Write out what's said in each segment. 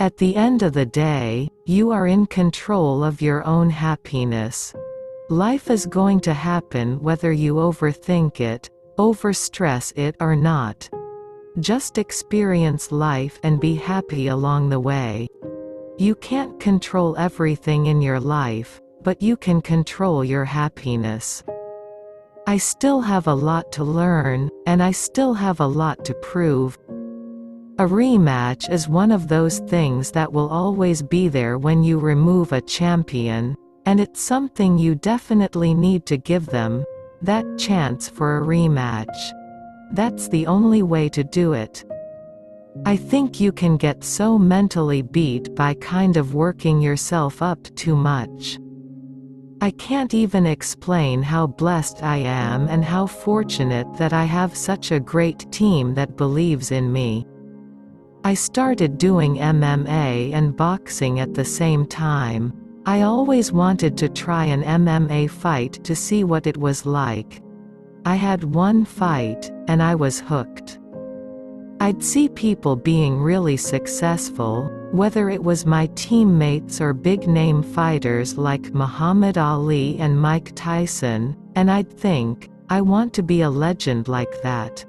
At the end of the day, you are in control of your own happiness. Life is going to happen whether you overthink it, overstress it or not. Just experience life and be happy along the way. You can't control everything in your life, but you can control your happiness. I still have a lot to learn, and I still have a lot to prove. A rematch is one of those things that will always be there when you remove a champion, and it's something you definitely need to give them, that chance for a rematch. That's the only way to do it. I think you can get so mentally beat by kind of working yourself up too much. I can't even explain how blessed I am and how fortunate that I have such a great team that believes in me. I started doing MMA and boxing at the same time. I always wanted to try an MMA fight to see what it was like. I had one fight, and I was hooked. I'd see people being really successful, whether it was my teammates or big-name fighters like Muhammad Ali and Mike Tyson, and I'd think, I want to be a legend like that.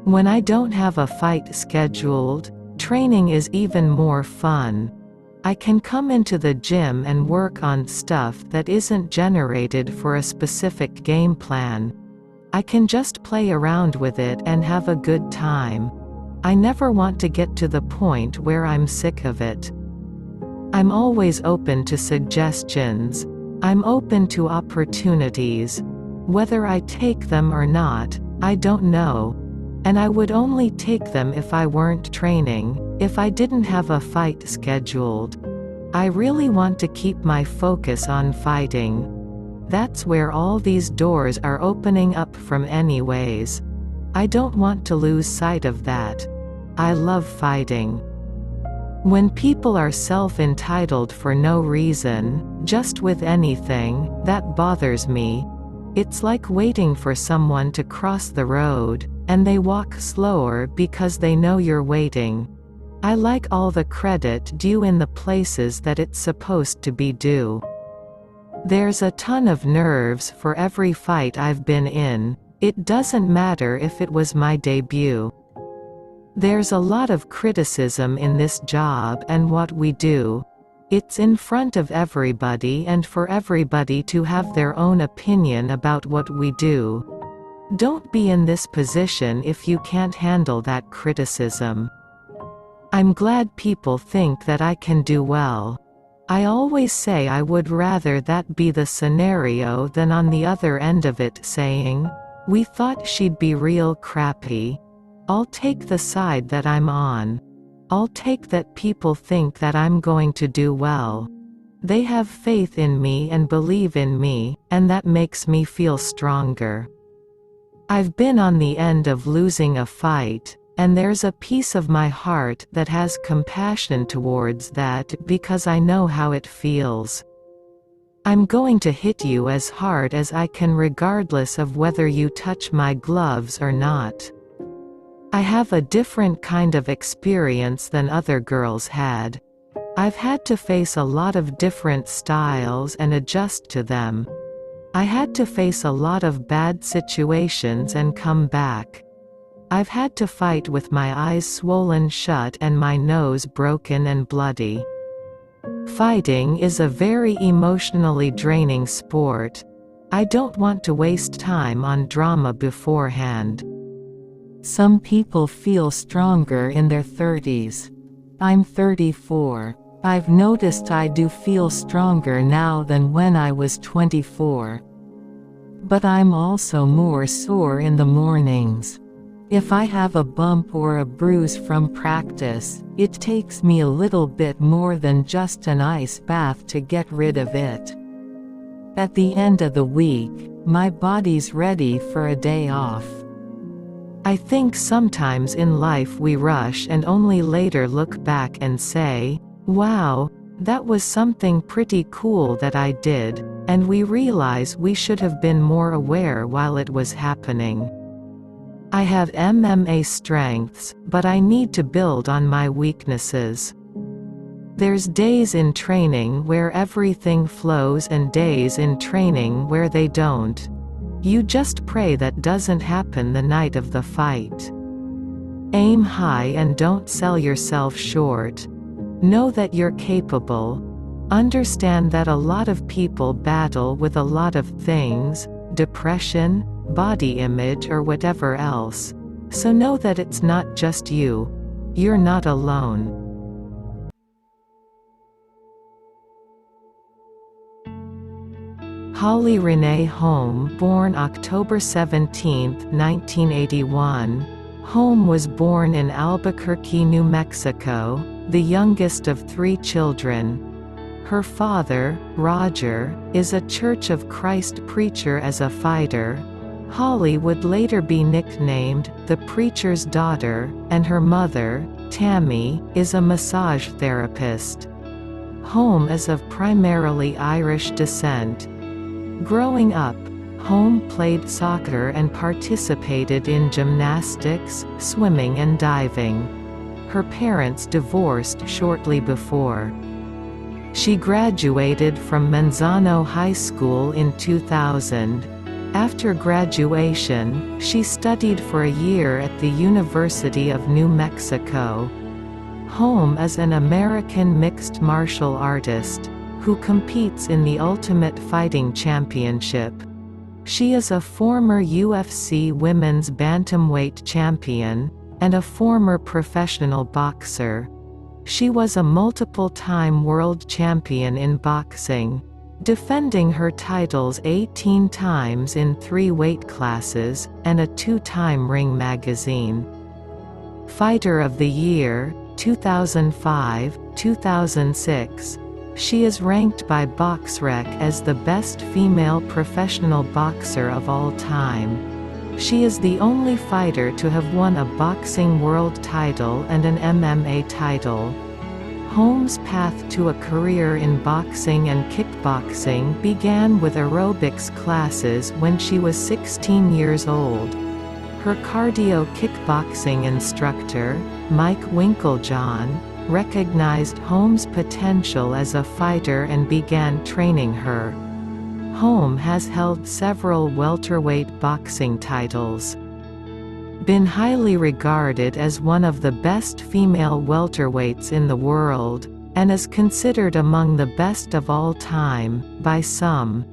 When I don't have a fight scheduled, training is even more fun. I can come into the gym and work on stuff that isn't generated for a specific game plan. I can just play around with it and have a good time. I never want to get to the point where I'm sick of it. I'm always open to suggestions. I'm open to opportunities. Whether I take them or not, I don't know. And I would only take them if I weren't training, if I didn't have a fight scheduled. I really want to keep my focus on fighting. That's where all these doors are opening up from anyways. I don't want to lose sight of that. I love fighting. When people are self-entitled for no reason, just with anything, that bothers me. It's like waiting for someone to cross the road, and they walk slower because they know you're waiting. I like all the credit due in the places that it's supposed to be due. There's a ton of nerves for every fight I've been in. It doesn't matter if it was my debut. There's a lot of criticism in this job and what we do. It's in front of everybody and for everybody to have their own opinion about what we do. Don't be in this position if you can't handle that criticism. I'm glad people think that I can do well. I always say I would rather that be the scenario than on the other end of it saying, "We thought she'd be real crappy." I'll take the side that I'm on. I'll take that people think that I'm going to do well. They have faith in me and believe in me, and that makes me feel stronger. I've been on the end of losing a fight, and there's a piece of my heart that has compassion towards that because I know how it feels. I'm going to hit you as hard as I can regardless of whether you touch my gloves or not. I have a different kind of experience than other girls had. I've had to face a lot of different styles and adjust to them. I had to face a lot of bad situations and come back. I've had to fight with my eyes swollen shut and my nose broken and bloody. Fighting is a very emotionally draining sport. I don't want to waste time on drama beforehand. Some people feel stronger in their 30s. I'm 34. I've noticed I do feel stronger now than when I was 24. But I'm also more sore in the mornings. If I have a bump or a bruise from practice, it takes me a little bit more than just an ice bath to get rid of it. At the end of the week, my body's ready for a day off. I think sometimes in life we rush and only later look back and say, "Wow, that was something pretty cool that I did," and we realize we should have been more aware while it was happening. I have MMA strengths, but I need to build on my weaknesses. There's days in training where everything flows and days in training where they don't. You just pray that doesn't happen the night of the fight. Aim high and don't sell yourself short. Know that you're capable. Understand that a lot of people battle with a lot of things, depression, body image or whatever else. So know that it's not just you. You're not alone. Holly Renee Holm, born October 17, 1981. Holm was born in Albuquerque, New Mexico, the youngest of 3 children. Her father, Roger, is a Church of Christ preacher. As a fighter, Holly would later be nicknamed the Preacher's Daughter, and her mother, Tammy, is a massage therapist. Holm is of primarily Irish descent. Growing up, Holm played soccer and participated in gymnastics, swimming and diving. Her parents divorced shortly before. She graduated from Manzano High School in 2000. After graduation, she studied for a year at the University of New Mexico. Holm is an American mixed martial artist who competes in the Ultimate Fighting Championship. She is a former UFC Women's Bantamweight champion, and a former professional boxer. She was a multiple-time world champion in boxing, defending her titles 18 times in 3 weight classes, and a 2-time Ring magazine Fighter of the Year, 2005, 2006. She is ranked by BoxRec as the best female professional boxer of all time. She is the only fighter to have won a boxing world title and an MMA title. Holm's path to a career in boxing and kickboxing began with aerobics classes when she was 16 years old. Her cardio kickboxing instructor, Mike Winklejohn, recognized Holm's potential as a fighter and began training her. Holm has held several welterweight boxing titles. Been highly regarded as one of the best female welterweights in the world, and is considered among the best of all time, by some.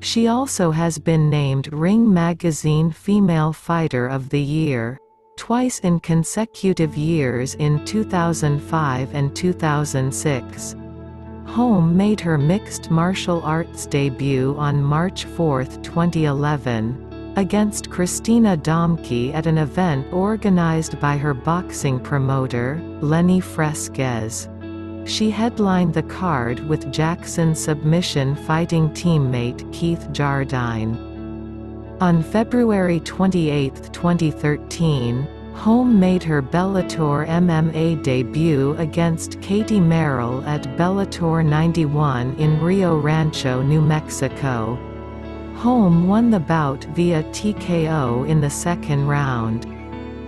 She also has been named Ring Magazine Female Fighter of the Year, twice in consecutive years in 2005 and 2006. Holm made her mixed martial arts debut on March 4, 2011, against Christina Domke at an event organized by her boxing promoter, Lenny Fresquez. She headlined the card with Jackson's submission fighting teammate Keith Jardine. On February 28, 2013, Holm made her Bellator MMA debut against Katie Merrill at Bellator 91 in Rio Rancho, New Mexico. Holm won the bout via TKO in the second round.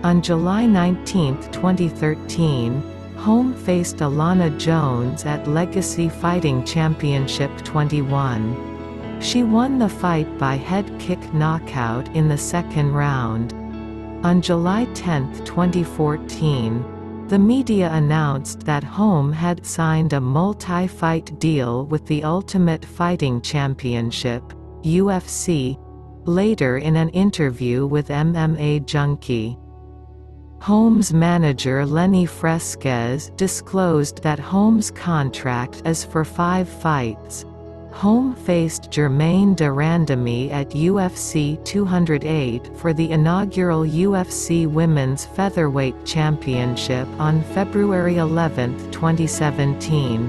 On July 19, 2013, Holm faced Alana Jones at Legacy Fighting Championship 21. She won the fight by head kick knockout in the second round. On July 10, 2014, the media announced that Holm had signed a multi-fight deal with the Ultimate Fighting Championship, UFC, later in an interview with MMA Junkie. Holm's manager Lenny Fresquez disclosed that Holm's contract is for 5 fights. Holm faced Germaine de Randamie at UFC 208 for the inaugural UFC Women's Featherweight Championship on February 11, 2017.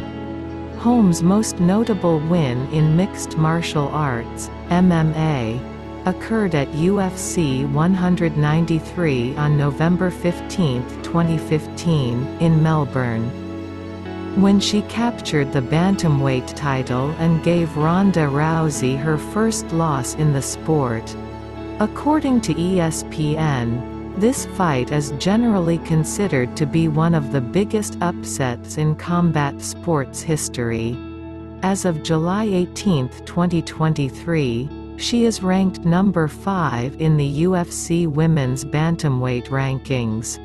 Holm's most notable win in mixed martial arts, MMA, occurred at UFC 193 on November 15, 2015, in Melbourne, when she captured the bantamweight title and gave Ronda Rousey her first loss in the sport. According to ESPN, This fight is generally considered to be one of the biggest upsets in combat sports history. As of July 18, 2023, she is ranked number 5 in the UFC women's bantamweight rankings.